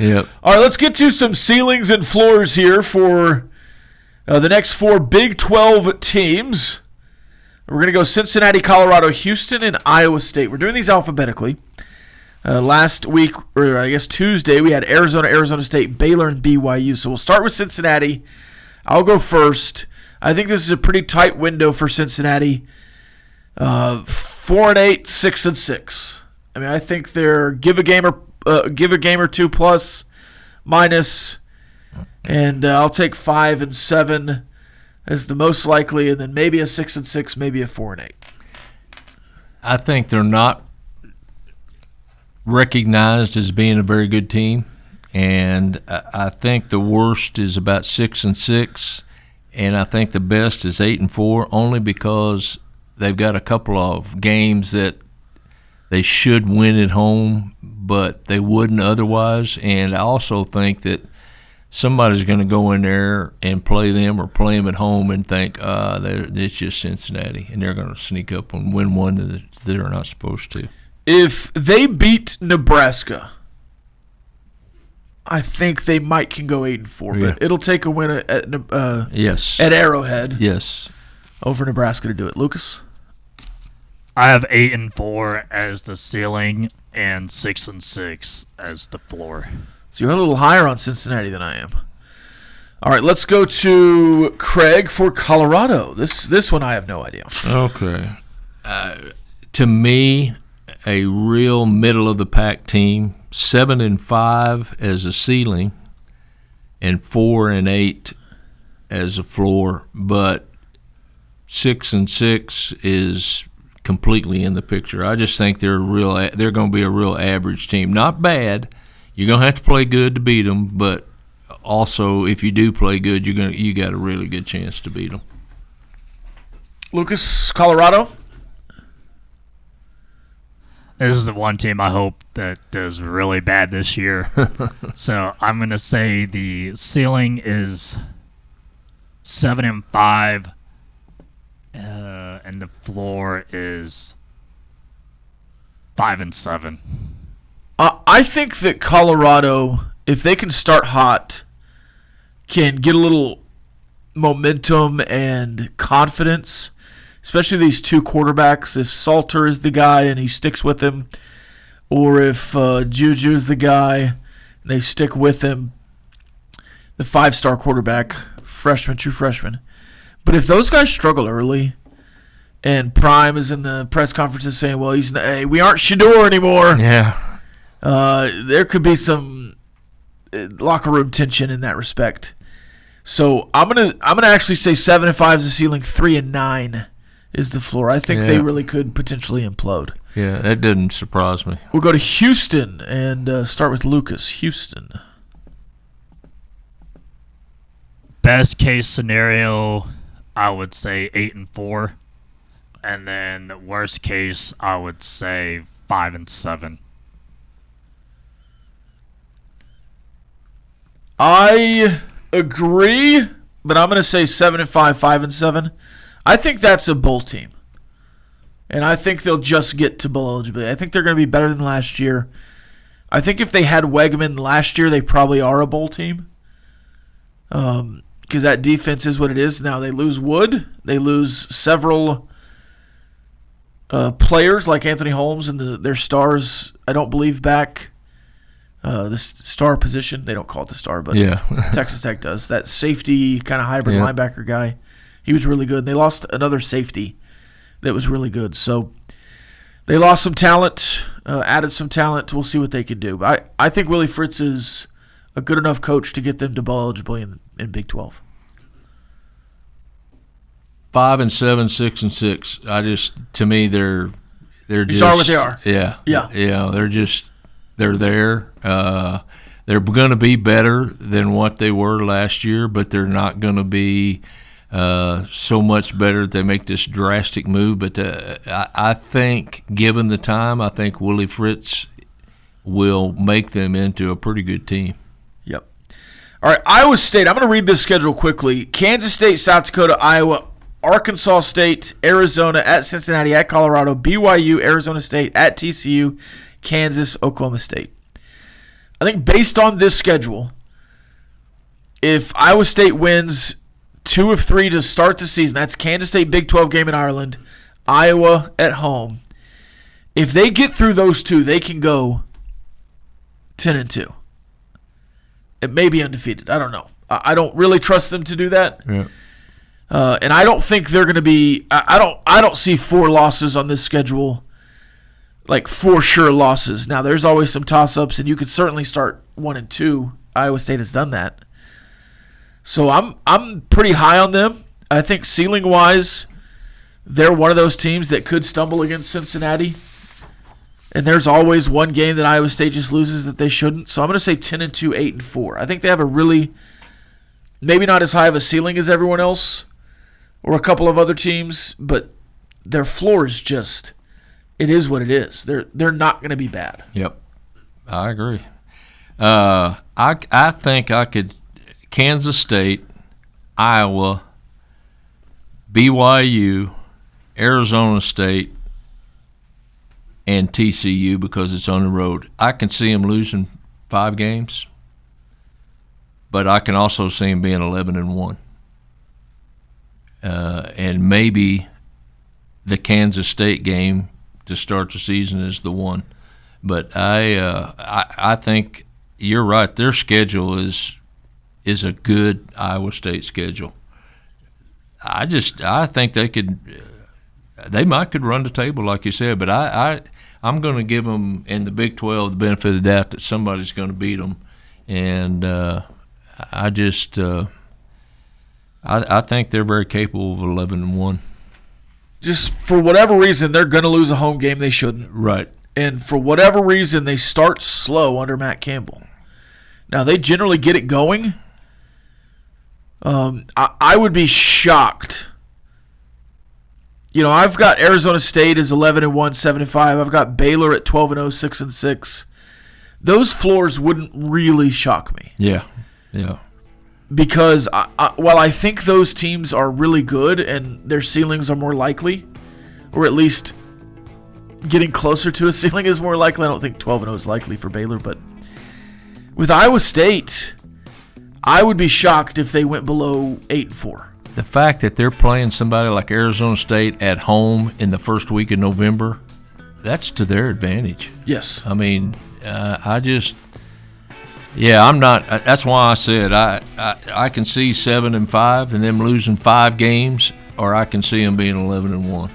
Yep. All right, let's get to some ceilings and floors here for the next 4 Big 12 teams. We're going to go Cincinnati, Colorado, Houston, and Iowa State. We're doing these alphabetically. Last week, or I guess Tuesday, we had Arizona, Arizona State, Baylor, and BYU. So we'll start with Cincinnati. I'll go first. I think this is a pretty tight window for Cincinnati. 4-8, 6-6. I mean, I think they're give a game or two plus, minus, and I'll take 5-7 as the most likely, and then maybe a 6-6, maybe a 4-8. I think they're not recognized as being a very good team, and I think the worst is about 6-6, and I think the best is 8-4, only because they've got a couple of games that they should win at home, but they wouldn't otherwise. And I also think that somebody's going to go in there and play them or play them at home and think it's just Cincinnati, and they're going to sneak up and win one that they're not supposed to. If they beat Nebraska, I think they can go 8-4, but it'll take a win at Arrowhead. Yes, over Nebraska to do it. Lucas? I have 8-4 as the ceiling and 6-6 as the floor. So you're a little higher on Cincinnati than I am. All right, let's go to Craig for Colorado. This one I have no idea. Okay. To me, a real middle-of-the-pack team, 7-5 as a ceiling and 4-8 as a floor, but 6-6 is completely in the picture. I just think they're going to be a real average team. Not bad. You're going to have to play good to beat them, but also if you do play good, you got a really good chance to beat them. Lucas, Colorado? This is the one team I hope that does really bad this year. So I'm going to say the ceiling is 7-5. And the floor is 5-7. I think that Colorado, if they can start hot, can get a little momentum and confidence, especially these two quarterbacks. If Salter is the guy and he sticks with him, or if Juju is the guy and they stick with him, the 5-star quarterback, true freshman. But if those guys struggle early, and Prime is in the press conferences saying, "Well, we aren't Shador anymore," there could be some locker room tension in that respect. So I'm gonna actually say 7-5 is the ceiling, 3-9 is the floor. I think they really could potentially implode. Yeah, that didn't surprise me. We'll go to Houston and start with Lucas. Houston. Best case scenario, I would say 8-4, and then the worst case, I would say 5-7. I agree, but I'm going to say 7-5, 5-7. I think that's a bowl team, and I think they'll just get to bowl eligibility. I think they're going to be better than last year. I think if they had Wegman last year, they probably are a bowl team. Because that defense is what it is. Now they lose Wood. They lose several players like Anthony Holmes and their stars, I don't believe, back. The star position. They don't call it the star, but Texas Tech does. That safety kind of hybrid linebacker guy. He was really good. And they lost another safety that was really good. So they lost some talent, added some talent. We'll see what they can do. But I think Willie Fritz is a good enough coach to get them to bowl eligibility in Big 12. 5-7, 6-6. To me, they're just. These are what they are. Yeah. They're there. They're going to be better than what they were last year, but they're not going to be so much better that they make this drastic move. But I think, given the time, I think Willie Fritz will make them into a pretty good team. Yep. All right, Iowa State. I'm going to read this schedule quickly. Kansas State, South Dakota, Iowa, Arkansas State, Arizona, at Cincinnati, at Colorado, BYU, Arizona State, at TCU, Kansas, Oklahoma State. I think based on this schedule, if Iowa State wins 2 of 3 to start the season, that's Kansas State Big 12 game in Ireland, Iowa at home. If they get through those 2, they can go 10-2. It may be undefeated. I don't know. I don't really trust them to do that. Yeah. And I don't think they're going to be. I don't see 4 losses on this schedule, like for sure losses. Now there's always some toss-ups, and you could certainly start 1-2. Iowa State has done that. So I'm pretty high on them. I think ceiling-wise, they're one of those teams that could stumble against Cincinnati. And there's always one game that Iowa State just loses that they shouldn't. So I'm going to say 10-2, 8-4. I think they have a really, maybe not as high of a ceiling as everyone else or a couple of other teams, but their floor is just, it is what it is. They're not going to be bad. Yep, I agree. I think I could Kansas State, Iowa, BYU, Arizona State, and TCU because it's on the road. I can see them losing 5 games, but I can also see them being 11-1. And maybe the Kansas State game to start the season is the one. But I think you're right. Their schedule is a good Iowa State schedule. I think they might could run the table like you said, but I'm going to give them in the Big 12 the benefit of the doubt that somebody's going to beat them, and I think they're very capable of 11-1. Just for whatever reason, they're going to lose a home game they shouldn't. Right. And for whatever reason, they start slow under Matt Campbell. Now, they generally get it going. I would be shocked. You know, I've got Arizona State as 11-1, 7-5. I've got Baylor at 12-0, 6-6. Those floors wouldn't really shock me. Yeah. Because while I think those teams are really good and their ceilings are more likely, or at least getting closer to a ceiling is more likely. I don't think 12-0 is likely for Baylor, but with Iowa State, I would be shocked if they went below 8-4. The fact that they're playing somebody like Arizona State at home in the first week of November, that's to their advantage. Yes. I mean, I'm not. That's why I said I can see 7-5 and them losing 5 games, or I can see them being 11-1.